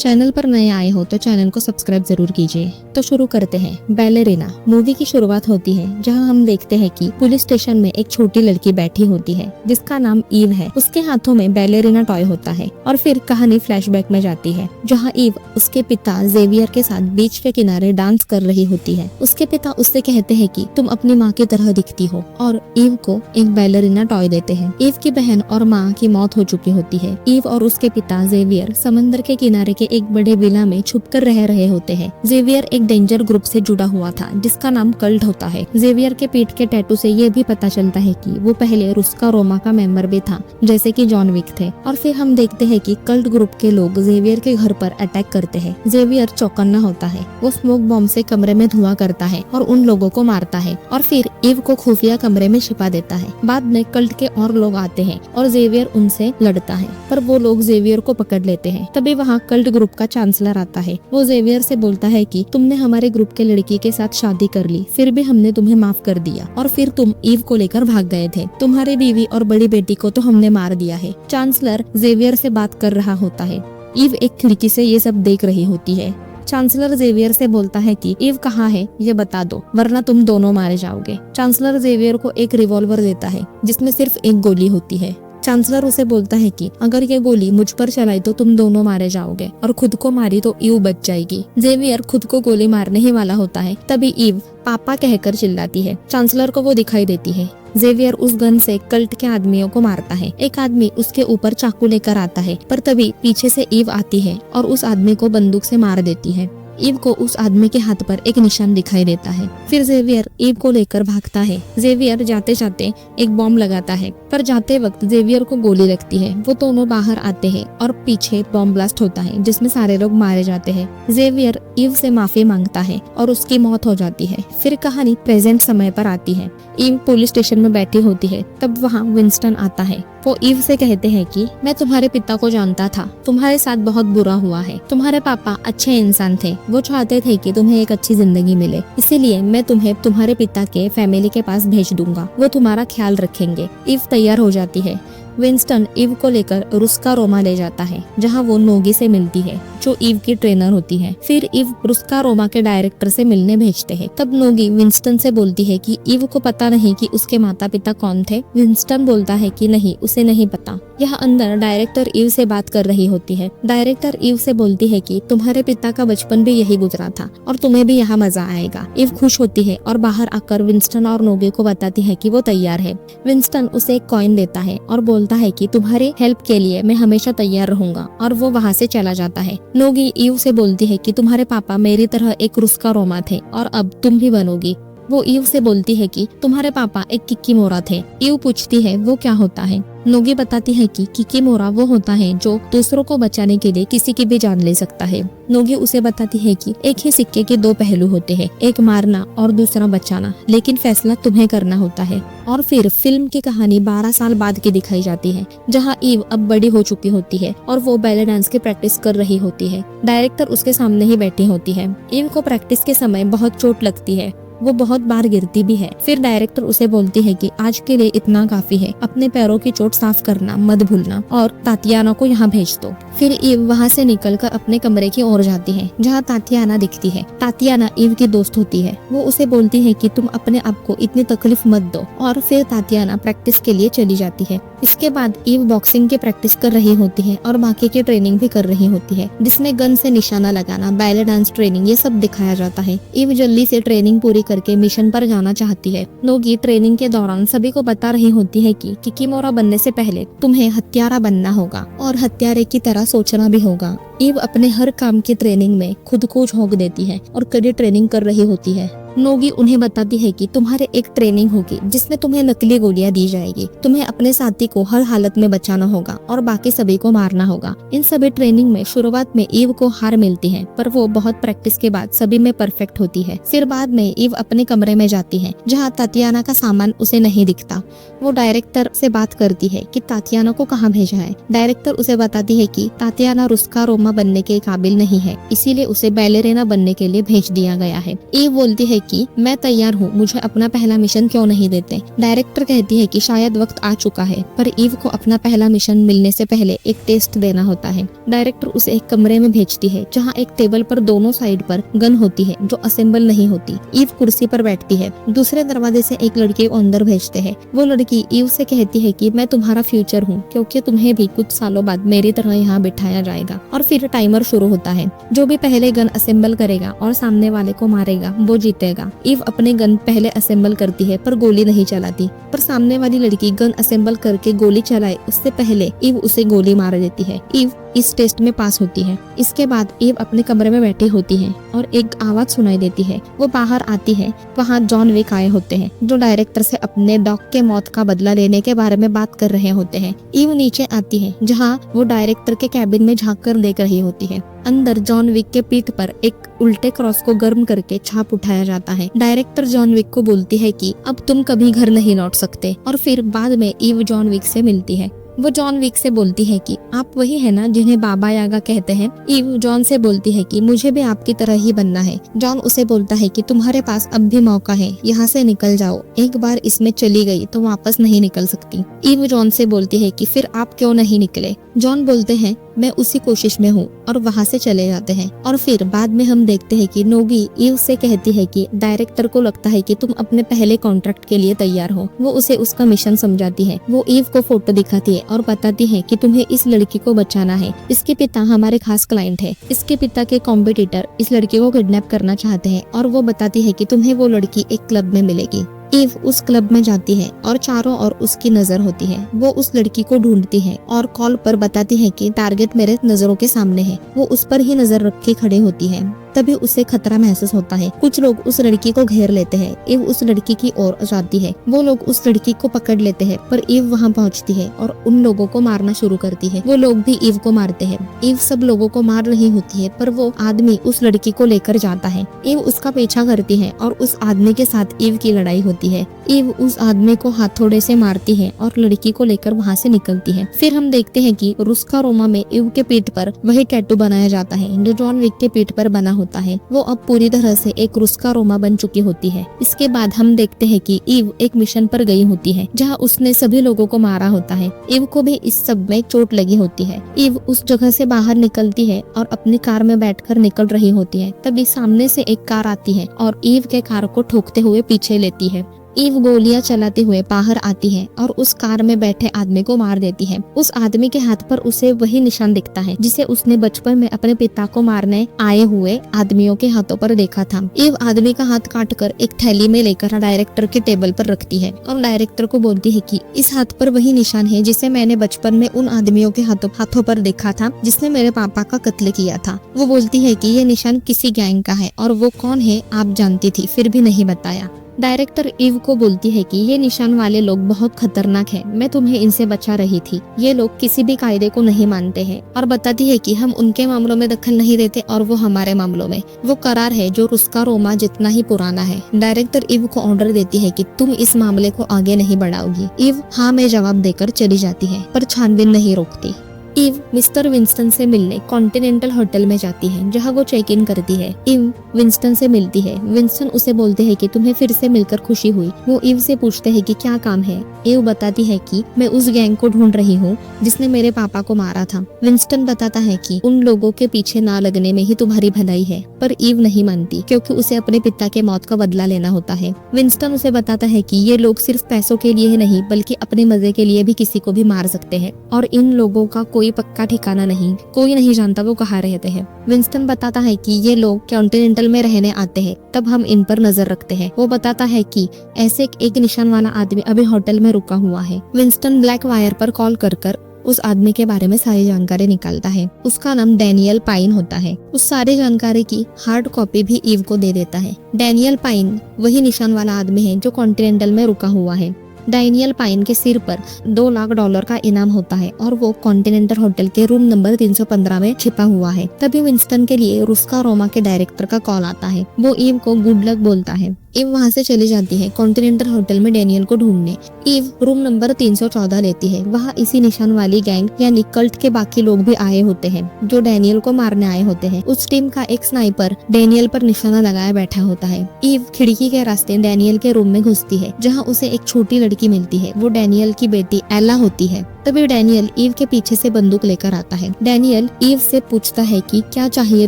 Channel पर नए आए हो तो चैनल को सब्सक्राइब जरूर कीजिए। तो शुरू करते हैं। बैलेरिना मूवी की शुरुआत होती है जहां हम देखते हैं कि पुलिस स्टेशन में एक छोटी लड़की बैठी होती है जिसका नाम ईव है। उसके हाथों में बैलेरिना टॉय होता है और फिर कहानी फ्लैशबैक में जाती है जहां ईव उसके पिता जेवियर के साथ बीच के किनारे डांस कर रही होती है। उसके पिता उससे कहते हैं कि तुम अपनी माँ की तरह दिखती हो और ईव को एक बैलेरिना टॉय देते हैं। ईव की बहन और माँ की मौत हो चुकी होती है। ईव और उसके पिता जेवियर समंदर के किनारे के एक बड़े विला में छुपकर रह रहे होते हैं। जेवियर एक डेंजर ग्रुप से जुड़ा हुआ था जिसका नाम कल्ट होता है। जेवियर के पीठ के टैटू से ये भी पता चलता है कि वो पहले रुस्का रोमा का मेंबर भी था जैसे कि जॉन विक थे। और फिर हम देखते हैं कि कल्ट ग्रुप के लोग जेवियर के घर पर अटैक करते हैं। जेवियर चौकन्ना होता है। वो स्मोक बॉम्ब से कमरे में धुआं करता है और उन लोगों को मारता है और फिर ईव को खुफिया कमरे में छिपा देता है। बाद में कल्ट के और लोग आते हैं और जेवियर उनसे लड़ता है पर वो लोग जेवियर को पकड़ लेते हैं। तभी वहाँ कल्ट ग्रुप का चांसलर आता है। वो जेवियर से बोलता है कि तुमने हमारे ग्रुप के लड़की के साथ शादी कर ली फिर भी हमने तुम्हें माफ कर दिया और फिर तुम ईव को लेकर भाग गए थे। तुम्हारी बीवी और बड़ी बेटी को तो हमने मार दिया है। चांसलर जेवियर से बात कर रहा होता है। ईव एक खिड़की से ये सब देख रही होती है। चांसलर जेवियर से बोलता है कि ईव कहाँ है ये बता दो वरना तुम दोनों मारे जाओगे। चांसलर जेवियर को एक रिवॉल्वर देता है जिसमें सिर्फ एक गोली होती है। चांसलर उसे बोलता है कि अगर ये गोली मुझ पर चलाई तो तुम दोनों मारे जाओगे और खुद को मारी तो ईव बच जाएगी। जेवियर खुद को गोली मारने ही वाला होता है तभी ईव पापा कहकर चिल्लाती है। चांसलर को वो दिखाई देती है। जेवियर उस गन से कल्ट के आदमियों को मारता है। एक आदमी उसके ऊपर चाकू लेकर आता है पर तभी पीछे से ईव आती है और उस आदमी को बंदूक से मार देती है। ईव को उस आदमी के हाथ पर एक निशान दिखाई देता है। फिर जेवियर ईव को लेकर भागता है। जेवियर जाते जाते एक बॉम्ब लगाता है पर जाते वक्त जेवियर को गोली लगती है। वो दोनों बाहर आते हैं और पीछे बॉम्ब ब्लास्ट होता है जिसमें सारे लोग मारे जाते हैं। जेवियर ईव से माफी मांगता है और उसकी मौत हो जाती है। फिर कहानी प्रेजेंट समय पर आती है। ईव पुलिस स्टेशन में बैठी होती है तब वहाँ विंस्टन आता है। वो ईव से कहते हैं कि मैं तुम्हारे पिता को जानता था। तुम्हारे साथ बहुत बुरा हुआ है। तुम्हारे पापा अच्छे इंसान थे। वो चाहते थे कि तुम्हें एक अच्छी जिंदगी मिले इसीलिए मैं तुम्हें तुम्हारे पिता के फैमिली के पास भेज दूंगा। वो तुम्हारा ख्याल रखेंगे। ईव तैयार हो जाती है। विंस्टन ईव को लेकर रुस्का रोमा ले जाता है जहां वो नोगी से मिलती है जो ईव की ट्रेनर होती है। फिर ईव रुस्का रोमा के डायरेक्टर से मिलने भेजते हैं। तब नोगी विंस्टन से बोलती है कि ईव को पता नहीं कि उसके माता पिता कौन थे। विंस्टन बोलता है कि नहीं उसे नहीं पता। यह अंदर डायरेक्टर ईव से बात कर रही होती है। डायरेक्टर ईव से बोलती है कि तुम्हारे पिता का बचपन भी यही गुजरा था और तुम्हें भी यहाँ मजा आएगा। ईव खुश होती है और बाहर आकर विंस्टन और नोगी को बताती है कि वो तैयार है। विंस्टन उसे एक कॉइन देता है और बोलता है कि तुम्हारे हेल्प के लिए मैं हमेशा तैयार रहूंगा और वो वहाँ से चला जाता है। नोगी ईव से बोलती है कि तुम्हारे पापा मेरी तरह एक रुस्का रोमा थे और अब तुम भी बनोगी। वो ईव से बोलती है कि तुम्हारे पापा एक किक्कीमोरा थे। ईव पूछती है वो क्या होता है। नोगी बताती है कि किक्कीमोरा वो होता है जो दूसरों को बचाने के लिए किसी की भी जान ले सकता है। नोगी उसे बताती है कि एक ही सिक्के के दो पहलू होते हैं, एक मारना और दूसरा बचाना, लेकिन फैसला तुम्हें करना होता है। और फिर फिल्म की कहानी 12 साल बाद की दिखाई जाती है जहाँ ईव अब बड़ी हो चुकी होती है और वो बैले डांस की प्रैक्टिस कर रही होती है। डायरेक्टर उसके सामने ही बैठी होती है। ईव को प्रैक्टिस के समय बहुत चोट लगती है। वो बहुत बार गिरती भी है। फिर डायरेक्टर उसे बोलती है कि आज के लिए इतना काफी है। अपने पैरों की चोट साफ करना मत भूलना और तातियाना को यहाँ भेज दो। फिर ईव वहाँ से निकलकर अपने कमरे की ओर जाती है जहाँ तातियाना दिखती है। तातियाना ईव की दोस्त होती है। वो उसे बोलती है कि तुम अपने आप को इतनी तकलीफ मत दो और फिर तातियाना प्रैक्टिस के लिए चली जाती है। इसके बाद ईव बॉक्सिंग की प्रैक्टिस कर रही होती है और बाकी की ट्रेनिंग भी कर रही होती है जिसमें गन से निशाना लगाना, बैले डांस ट्रेनिंग ये सब दिखाया जाता है। ईव जल्दी से ट्रेनिंग पूरी करके मिशन पर जाना चाहती है। नोगी ट्रेनिंग के दौरान सभी को बता रही होती है कि किक्कीमोरा बनने से पहले तुम्हें हत्यारा बनना होगा और हत्यारे की तरह सोचना भी होगा। ईव अपने हर काम की ट्रेनिंग में खुद को झोंक देती है और कड़ी ट्रेनिंग कर रही होती है। नोगी उन्हें बताती है कि तुम्हारे एक ट्रेनिंग होगी जिसमें तुम्हें नकली गोलियां दी जाएगी। तुम्हें अपने साथी को हर हालत में बचाना होगा और बाकी सभी को मारना होगा। इन सभी ट्रेनिंग में शुरुआत में ईव को हार मिलती है पर वो बहुत प्रैक्टिस के बाद सभी में परफेक्ट होती है। फिर बाद में ईव अपने कमरे में जाती है जहाँ तातियाना का सामान उसे नहीं दिखता। वो डायरेक्टर से बात करती है कि तातियाना को कहाँ भेजा है। डायरेक्टर उसे बताती है कि तातियाना रुस्का रोमा बनने के काबिल नहीं है इसीलिए उसे बैलेरिना बनने के लिए भेज दिया गया है। ईव बोलती है कि मैं तैयार हूँ, मुझे अपना पहला मिशन क्यों नहीं देते। डायरेक्टर कहती है कि शायद वक्त आ चुका है, पर ईव को अपना पहला मिशन मिलने से पहले एक टेस्ट देना होता है। डायरेक्टर उसे एक कमरे में भेजती है जहाँ एक टेबल पर दोनों साइड पर गन होती है जो असेंबल नहीं होती। ईव कुर्सी पर बैठती है। दूसरे दरवाजे से एक लड़की को अंदर भेजते हैं। वो लड़की ईव से कहती है कि मैं तुम्हारा फ्यूचर हूँ, क्योंकि तुम्हें भी कुछ सालों बाद मेरी तरह यहाँ बिठाया जाएगा। और फिर टाइमर शुरू होता है। जो भी पहले गन असेंबल करेगा और सामने वाले को मारेगा वो जीतेगा। ईव अपने गन पहले असेंबल करती है पर गोली नहीं चलाती, पर सामने वाली लड़की गन असेंबल करके गोली चलाए उससे पहले ईव उसे गोली मार देती है। ईव इस टेस्ट में पास होती है। इसके बाद ईव अपने कमरे में बैठी होती है और एक आवाज सुनाई देती है। वो बाहर आती है। वहाँ जॉन विक आए होते हैं जो डायरेक्टर से अपने डॉग के मौत का बदला लेने के बारे में बात कर रहे होते हैं। ईव नीचे आती है जहाँ वो डायरेक्टर के कैबिन में झांक कर देख रही होती है। अंदर जॉन विक के पीठ पर एक उल्टे क्रॉस को गर्म करके छाप उठाया जाता है। डायरेक्टर जॉन विक को बोलती है कि अब तुम कभी घर नहीं लौट सकते। और फिर बाद में ईव जॉन विक से मिलती है। वो जॉन विक से बोलती है कि आप वही है ना जिन्हें बाबा यागा कहते हैं। ईव जॉन से बोलती है कि मुझे भी आपकी तरह ही बनना है। जॉन उसे बोलता है कि तुम्हारे पास अब भी मौका है, यहाँ से निकल जाओ। एक बार इसमें चली गई तो वापस नहीं निकल सकती। ईव जॉन से बोलती है कि फिर आप क्यों नहीं निकले। जॉन बोलते हैं मैं उसी कोशिश में हूँ और वहाँ से चले जाते हैं। और फिर बाद में हम देखते हैं कि नोगी ईव से कहती है कि डायरेक्टर को लगता है कि तुम अपने पहले कॉन्ट्रैक्ट के लिए तैयार हो। वो उसे उसका मिशन समझाती है। वो ईव को फोटो दिखाती है और बताती है कि तुम्हें इस लड़की को बचाना है। इसके पिता हमारे खास क्लाइंट है। इसके पिता के कॉम्पिटिटर इस लड़की को किडनैप करना चाहते हैं। और वो बताती है कि तुम्हें वो लड़की एक क्लब में मिलेगी। ईव उस क्लब में जाती है और चारों ओर उसकी नजर होती है। वो उस लड़की को ढूंढती है और कॉल पर बताती है कि टारगेट मेरे नजरों के सामने है। वो उस पर ही नजर रख के खड़े होती है। तभी उसे खतरा महसूस होता है। कुछ लोग उस लड़की को घेर लेते हैं। ईव उस लड़की की ओर जाती है। वो लोग उस लड़की को पकड़ लेते हैं, पर ईव वहां पहुंचती है और उन लोगों को मारना शुरू करती है। वो लोग भी ईव को मारते हैं। ईव सब लोगों को मार रही होती है, पर वो आदमी उस लड़की को लेकर जाता है। ईव उसका पीछा करती है और उस आदमी के साथ ईव की लड़ाई होती है। ईव उस आदमी को हथौड़े से मारती है और लड़की को लेकर वहाँ से निकलती है। फिर हम देखते हैं कि रुस्का रोमा में ईव के पीठ पर वही टैटू बनाया जाता है जो जॉन विक के पीठ पर बना होता है। वो अब पूरी तरह से एक रुस्का रोमा बन चुकी होती है। इसके बाद हम देखते हैं कि ईव एक मिशन पर गई होती है जहाँ उसने सभी लोगों को मारा होता है। ईव को भी इस सब में चोट लगी होती है। ईव उस जगह से बाहर निकलती है और अपनी कार में बैठकर निकल रही होती है। तभी सामने से एक कार आती है और ईव के कार को ठोकते हुए पीछे लेती है। ईव गोलियां चलाते हुए बाहर आती है और उस कार में बैठे आदमी को मार देती है। उस आदमी के हाथ पर उसे वही निशान दिखता है जिसे उसने बचपन में अपने पिता को मारने आए हुए आदमियों के हाथों पर देखा था। ईव आदमी का हाथ काटकर एक थैली में लेकर डायरेक्टर के टेबल पर रखती है और डायरेक्टर को बोलती है कि इस हाथ पर वही निशान है जिसे मैंने बचपन में उन आदमियों के हाथों पर देखा था जिसने मेरे पापा का कत्ल किया था। वो बोलती है कि ये निशान किसी गैंग का है और वो कौन है आप जानती थी, फिर भी नहीं बताया। डायरेक्टर ईव को बोलती है कि ये निशान वाले लोग बहुत खतरनाक हैं, मैं तुम्हें इनसे बचा रही थी। ये लोग किसी भी कायदे को नहीं मानते हैं और बताती है कि हम उनके मामलों में दखल नहीं देते और वो हमारे मामलों में। वो करार है जो रुस्का रोमा जितना ही पुराना है। डायरेक्टर ईव को ऑर्डर देती है कि तुम इस मामले को आगे नहीं बढ़ाओगी। ईव हाँ में जवाब देकर चली जाती है, पर छानबीन नहीं रोकती। ईव मिस्टर विंस्टन से मिलने कॉन्टिनेंटल होटल में जाती है जहाँ वो चेक इन करती है। ईव विंस्टन से मिलती है। विंस्टन उसे बोलते हैं कि तुम्हें फिर से मिलकर खुशी हुई। वो ईव से पूछते हैं कि क्या काम है। ईव बताती है कि मैं उस गैंग को ढूंढ रही हूँ जिसने मेरे पापा को मारा था। विंस्टन बताता है कि उन लोगों के पीछे ना लगने में ही तुम्हारी भलाई है, पर ईव नहीं मानती क्योंकि उसे अपने पिता के मौत का बदला लेना होता है। विंस्टन उसे बताता है कि ये लोग सिर्फ पैसों के लिए ही नहीं बल्कि अपने मजे के लिए भी किसी को भी मार सकते हैं और इन लोगों का कोई पक्का ठिकाना नहीं, कोई नहीं जानता वो कहाँ रहते हैं। विंस्टन बताता है कि ये लोग कॉन्टिनेंटल में रहने आते हैं, तब हम इन पर नजर रखते हैं। वो बताता है कि ऐसे एक निशान वाला आदमी अभी होटल में रुका हुआ है। विंस्टन ब्लैक वायर पर कॉल कर उस आदमी के बारे में सारी जानकारी निकालता है। उसका नाम डैनियल पाइन होता है। उस सारी जानकारी की हार्ड कॉपी भी ईव को दे देता है। डैनियल पाइन वही निशान वाला आदमी है जो कॉन्टिनेंटल में रुका हुआ है। डैनियल पाइन के सिर पर $2 लाख का इनाम होता है और वो कॉन्टिनेंटल होटल के रूम नंबर 315 में छिपा हुआ है। तभी विंस्टन के लिए रुस्का रोमा के डायरेक्टर का कॉल आता है। वो ईव को गुड लक बोलता है। ईव वहाँ से चली जाती है कॉन्टिनेंटल होटल में डैनियल को ढूंढने। ईव रूम नंबर 314 लेती है। वहाँ इसी निशान वाली गैंग यानी कल्ट के बाकी लोग भी आए होते हैं जो डैनियल को मारने आए होते हैं। उस टीम का एक स्नाइपर डैनियल पर निशाना लगाया बैठा होता है। ईव खिड़की के रास्ते डैनियल के रूम में घुसती है जहाँ उसे एक छोटी लड़की मिलती है। वो डैनियल की बेटी एला होती है। तभी डैनियल ईव के पीछे से बंदूक लेकर आता है। डैनियल ईव से पूछता है कि क्या चाहिए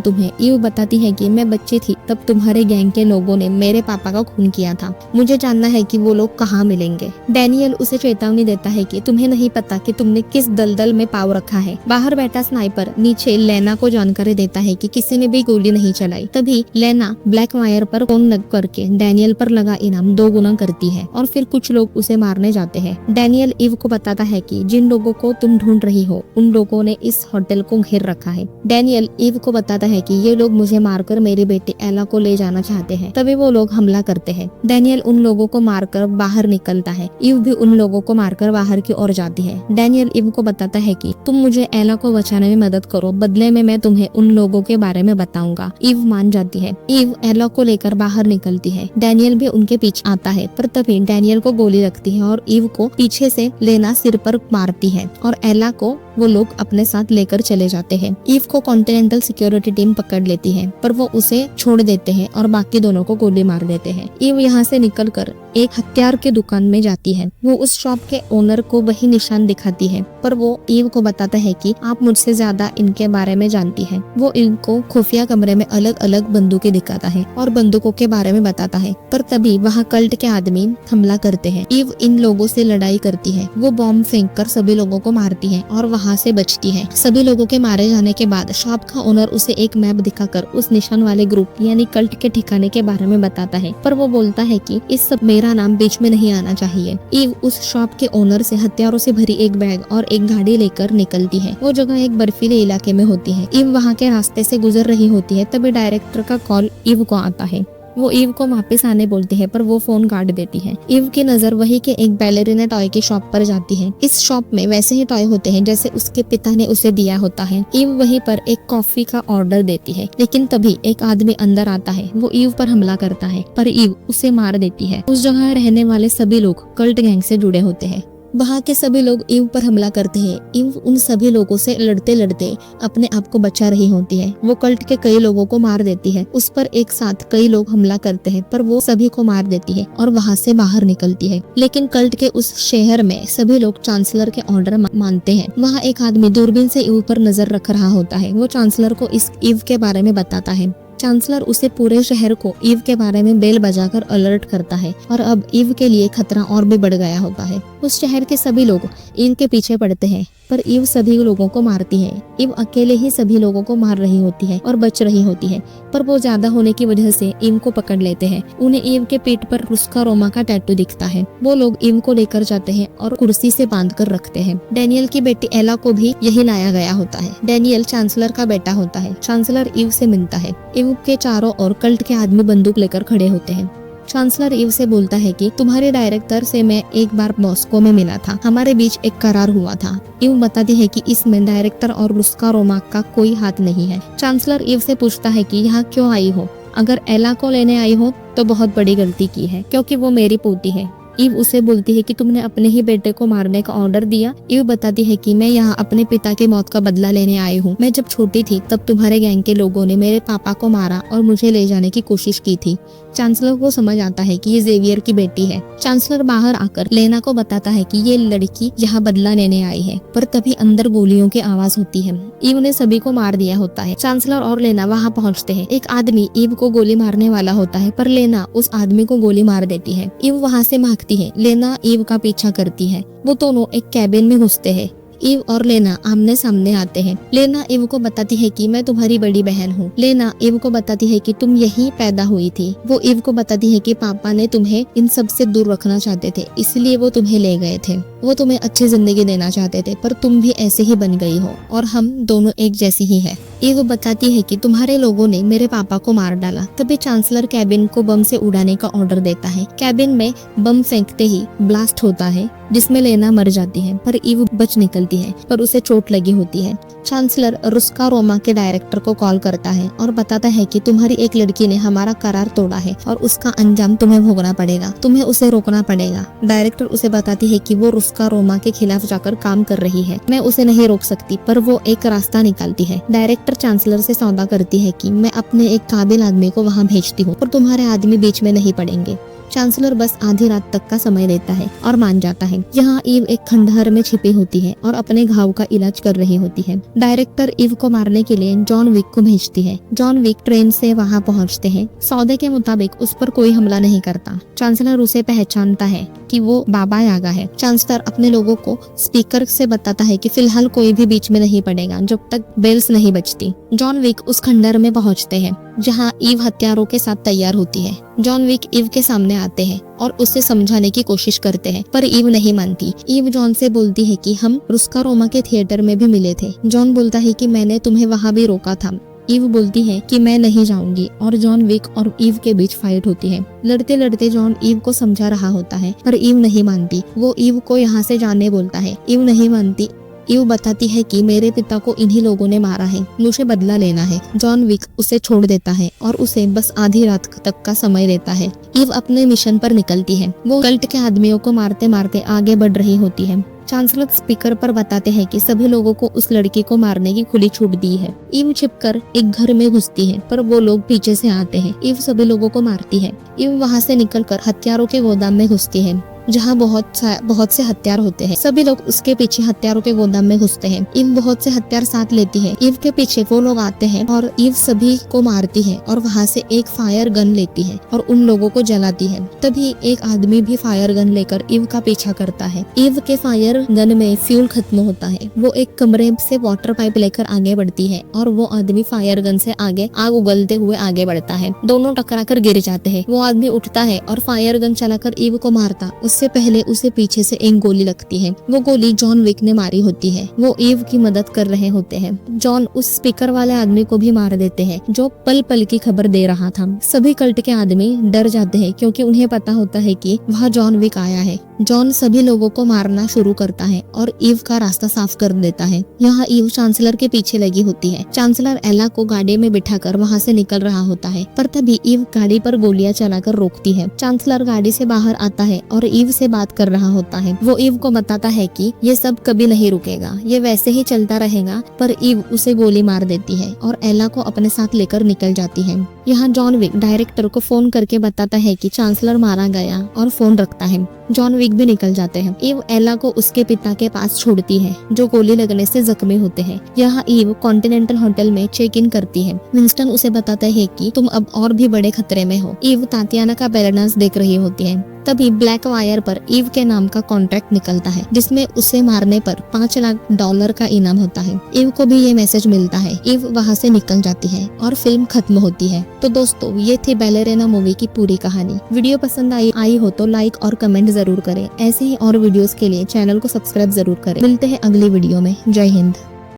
तुम्हें। ईव बताती है कि मैं बच्ची थी तब तुम्हारे गैंग के लोगों ने मेरे पापा का खून किया था। मुझे जानना है कि वो लोग कहाँ मिलेंगे। डैनियल उसे चेतावनी देता है कि तुम्हें नहीं पता कि तुमने किस दलदल में पाँव रखा है। बाहर बैठा स्नाइपर नीचे लेना को जानकारी देता है कि किसी ने भी गोली नहीं चलाई। तभी लेना ब्लैक वायर पर फोन लग करके डैनियल पर लगा इनाम 2 गुना करती है और फिर कुछ लोग उसे मारने जाते हैं। डैनियल ईव को बताता है कि जिन लोगों को तुम ढूंढ रही हो उन लोगों ने इस होटल को घेर रखा है। डैनियल ईव को बताता है कि ये लोग मुझे मारकर मेरी बेटी एला को ले जाना चाहते हैं। तभी वो लोग हमला करते हैं। डैनियल उन लोगों को मारकर बाहर निकलता है। ईव भी उन लोगों को मारकर बाहर की ओर जाती है। डैनियल ईव को बताता है कि तुम मुझे एला को बचाने में मदद करो, बदले में मैं तुम्हें उन लोगों के बारे में बताऊंगा। ईव मान जाती है। ईव एला को लेकर बाहर निकलती है। डैनियल भी उनके पीछे आता है पर तभी डैनियल को गोली लगती है और ईव को पीछे से लेना सिर पर मारती है और एला को वो लोग अपने साथ लेकर चले जाते हैं। ईव को कॉन्टिनेंटल सिक्योरिटी टीम पकड़ लेती है पर वो उसे छोड़ देते हैं और बाकी दोनों को गोली मार देते हैं। ईव यहाँ से निकलकर एक हथियार के दुकान में जाती है। वो उस शॉप के ओनर को वही निशान दिखाती है पर वो ईव को बताता है कि आप मुझसे ज्यादा इनके बारे में जानती है। वो ईव को खुफिया कमरे में अलग अलग बंदूकें दिखाता है और बंदूकों के बारे में बताता है पर तभी वहाँ कल्ट के आदमी हमला करते हैं। ईव इन लोगों से लड़ाई करती है। वो बॉम्ब फेंक कर सभी लोगों को मारती है और वहाँ से बचती है। सभी लोगों के मारे जाने के बाद शॉप का ओनर उसे एक मैप दिखाकर उस निशान वाले ग्रुप यानी कल्ट के ठिकाने के बारे में बताता है पर वो बोलता है कि इस सब मेरा नाम बीच में नहीं आना चाहिए। ईव उस शॉप के ओनर से हथियारों से भरी एक बैग और एक गाड़ी लेकर निकलती है। वो जगह एक बर्फीले इलाके में होती है। ईव वहाँ के रास्ते से गुजर रही होती है तभी डायरेक्टर का कॉल ईव को आता है। वो ईव को वापस आने बोलती है पर वो फोन काट देती है। ईव की नजर वही के एक बैलेरिना टॉय की शॉप पर जाती है। इस शॉप में वैसे ही टॉय होते हैं जैसे उसके पिता ने उसे दिया होता है। ईव वहीं पर एक कॉफी का ऑर्डर देती है लेकिन तभी एक आदमी अंदर आता है। वो ईव पर हमला करता है पर ईव उसे मार देती है। उस जगह रहने वाले सभी लोग कल्ट गैंग से जुड़े होते हैं। वहाँ के सभी लोग ईव पर हमला करते हैं। ईव उन सभी लोगों से लड़ते लड़ते अपने आप को बचा रही होती है। वो कल्ट के कई लोगों को मार देती है। उस पर एक साथ कई लोग हमला करते हैं पर वो सभी को मार देती है और वहाँ से बाहर निकलती है। लेकिन कल्ट के उस शहर में सभी लोग चांसलर के ऑर्डर मानते हैं। वहाँ एक आदमी दूरबीन से ईव पर नजर रख रहा होता है। वो चांसलर को इस ईव के बारे में बताता है। चांसलर उसे पूरे शहर को ईव के बारे में बेल बजाकर अलर्ट करता है और अब ईव के लिए खतरा और भी बढ़ गया होता है। उस शहर के सभी लोग ईव के पीछे पड़ते हैं पर ईव सभी लोगों को मारती है। ईव अकेले ही सभी लोगों को मार रही होती है और बच रही होती है पर वो ज्यादा होने की वजह से ईव को पकड़ लेते हैं। उन्हें ईव के पेट पर रुस्का रोमा का टैटू दिखता है। वो लोग ईव को लेकर जाते हैं और कुर्सी से बांध कर रखते हैं। डैनियल की बेटी एला को भी यही लाया गया होता है। डैनियल चांसलर का बेटा होता है। चांसलर ईव से मिलता है। ईव के चारों ओर कल्ट के आदमी बंदूक लेकर खड़े होते हैं। चांसलर ईव से बोलता है कि तुम्हारे डायरेक्टर से मैं एक बार मॉस्को में मिला था। हमारे बीच एक करार हुआ था। ईव बताती है कि इसमें डायरेक्टर और रुस्का रोमा का कोई हाथ नहीं है। चांसलर ईव से पूछता है कि यहाँ क्यों आई हो? अगर एला को लेने आई हो तो बहुत बड़ी गलती की है क्योंकि वो मेरी पोती है। ईव उसे बोलती है कि तुमने अपने ही बेटे को मारने का ऑर्डर दिया। ईव बताती है कि मैं यहाँ अपने पिता की मौत का बदला लेने आई हूँ। मैं जब छोटी थी तब तुम्हारे गैंग के लोगों ने मेरे पापा को मारा और मुझे ले जाने की कोशिश की थी। चांसलर को समझ आता है कि ये जेवियर की बेटी है। चांसलर बाहर आकर लेना को बताता है कि ये लड़की यहाँ बदला लेने आई है पर तभी अंदर गोलियों की आवाज होती है। ईव ने सभी को मार दिया होता है। चांसलर और लेना वहाँ पहुँचते हैं। एक आदमी ईव को गोली मारने वाला होता है पर लेना उस आदमी को गोली मार देती है। ईव वहाँ से भागती है। लेना ईव का पीछा करती है। वो दोनों एक कैबिन में घुसते हैं। ईव और लेना आमने सामने आते हैं। लेना ईव को बताती है कि मैं तुम्हारी बड़ी बहन हूँ। लेना ईव को बताती है कि तुम यहीं पैदा हुई थी। वो ईव को बताती है कि पापा ने तुम्हें इन सब से दूर रखना चाहते थे इसलिए वो तुम्हें ले गए थे। वो तुम्हें अच्छी जिंदगी देना चाहते थे पर तुम भी ऐसे ही बन गई हो और हम दोनों एक जैसी ही है। ईव बताती है कि तुम्हारे लोगों ने मेरे पापा को मार डाला। तभी चांसलर कैबिन को बम से उड़ाने का ऑर्डर देता है। कैबिन में बम फेंकते ही ब्लास्ट होता है जिसमें लेना मर जाती है, पर ईव बच निकलती है, पर उसे चोट लगी होती है। चांसलर रुस्का रोमा के डायरेक्टर को कॉल करता है और बताता है कि तुम्हारी एक लड़की ने हमारा करार तोड़ा है और उसका अंजाम तुम्हें भोगना पड़ेगा, तुम्हें उसे रोकना पड़ेगा। डायरेक्टर उसे बताती है कि वो रुस्का रोमा के खिलाफ जाकर काम कर रही है, मैं उसे नहीं रोक सकती, पर वो एक रास्ता निकालती है। डायरेक्टर चांसलर से सौदा करती है कि मैं अपने एक काबिल आदमी को वहाँ भेजती हूँ और तुम्हारे आदमी बीच में नहीं पड़ेंगे। चांसलर बस आधी रात तक का समय लेता है और मान जाता है। यहाँ ईव एक खंडहर में छिपी होती है और अपने घाव का इलाज कर रही होती है। डायरेक्टर ईव को मारने के लिए जॉन विक को भेजती है। जॉन विक ट्रेन से वहाँ पहुँचते हैं। सौदे के मुताबिक उस पर कोई हमला नहीं करता। चांसलर उसे पहचानता है कि वो बाबा यागा है। चांसलर अपने लोगों को स्पीकर से बताता है कि फिलहाल कोई भी बीच में नहीं पड़ेगा जब तक बेल्स नहीं बजती। जॉन विक उस खंडहर में पहुँचते हैं जहाँ ईव हथियारों के साथ तैयार होती है। जॉन विक ईव के सामने आते हैं और उसे समझाने की कोशिश करते हैं, पर ईव नहीं मानती। ईव जॉन से बोलती है कि हम रुस्का रोमा के थिएटर में भी मिले थे। जॉन बोलता है कि मैंने तुम्हें वहाँ भी रोका था। ईव बोलती है कि मैं नहीं जाऊंगी और जॉन विक और ईव के बीच फाइट होती है। लड़ते लड़ते जॉन ईव को समझा रहा होता है, पर ईव नहीं मानती। वो ईव को यहाँ से जाने बोलता है। ईव नहीं मानती। ईव बताती है कि मेरे पिता को इन्हीं लोगों ने मारा है, मुझे बदला लेना है। जॉन विक उसे छोड़ देता है और उसे बस आधी रात तक का समय देता है। ईव अपने मिशन पर निकलती है। वो कल्ट के आदमियों को मारते मारते आगे बढ़ रही होती है। चांसलर स्पीकर पर बताते हैं कि सभी लोगों को उस लड़की को मारने की खुली छूट दी है। ईव छिपकर एक घर में घुसती है, पर वो लोग पीछे से आते हैं। ईव सभी लोगों को मारती है। ईव वहाँ से निकलकर हथियारों के गोदाम में घुसती है जहाँ बहुत से हथियार होते हैं। सभी लोग उसके पीछे हथियारों के गोदाम में घुसते हैं। ईव बहुत से हथियार साथ लेती है। ईव के पीछे वो लोग आते हैं और ईव सभी को मारती है और वहाँ से एक फायर गन लेती है और उन लोगों को जलाती है। तभी एक आदमी भी फायर गन लेकर ईव का पीछा करता है। ईव के फायर गन में फ्यूल खत्म होता है। वो एक कमरे से वाटर पाइप लेकर आगे बढ़ती है और वो आदमी फायर गन से आगे आग उगलते हुए आगे बढ़ता है। दोनों टकराकर गिर जाते हैं। वो आदमी उठता है और फायर गन चलाकर ईव को मारता। उससे पहले उसे पीछे से एक गोली लगती है। वो गोली जॉन विक ने मारी होती है। वो ईव की मदद कर रहे होते हैं। जॉन उस स्पीकर वाले आदमी को भी मार देते हैं जो पल पल की खबर दे रहा था। सभी कल्ट के आदमी डर जाते हैं क्योंकि उन्हें पता होता है कि वह जॉन विक आया है। जॉन सभी लोगों को मारना शुरू करता है और ईव का रास्ता साफ कर देता है। यहाँ ईव चांसलर के पीछे लगी होती है। चांसलर एला को गाड़ी में बिठाकर वहाँ से निकल रहा होता है, पर तभी ईव गाड़ी पर गोलियां चलाकर रोकती है। चांसलर गाड़ी से बाहर आता है और ईव से बात कर रहा होता है। वो ईव को बताता है कि ये सब कभी नहीं रुकेगा, ये वैसे ही चलता रहेगा, पर ईव उसे गोली मार देती है और एला को अपने साथ लेकर निकल जाती है। यहाँ जॉन विक डायरेक्टर को फोन करके बताता है कि चांसलर मारा गया और फोन रखता है। जॉन विक भी निकल जाते हैं। ईव एला को उसके पिता के पास छोड़ती है जो गोली लगने से जख्मी होते हैं। यहाँ ईव कॉन्टिनेंटल होटल में चेक इन करती है। विंस्टन उसे बताता है कि तुम अब और भी बड़े खतरे में हो। ईव तातियाना का बैलेंस देख रही होती है। तभी ब्लैक वायर पर ईव के नाम का कॉन्ट्रैक्ट निकलता है जिसमें उसे मारने पर $5 लाख का इनाम होता है। ईव को भी ये मैसेज मिलता है। ईव वहाँ से निकल जाती है और फिल्म खत्म होती है। तो दोस्तों, ये थी बैलेरिना मूवी की पूरी कहानी। वीडियो पसंद आई हो तो लाइक और कमेंट जरूर करें। ऐसे ही और वीडियोस के लिए चैनल को सब्सक्राइब जरूर करें। मिलते हैं अगली वीडियो में। जय हिंद।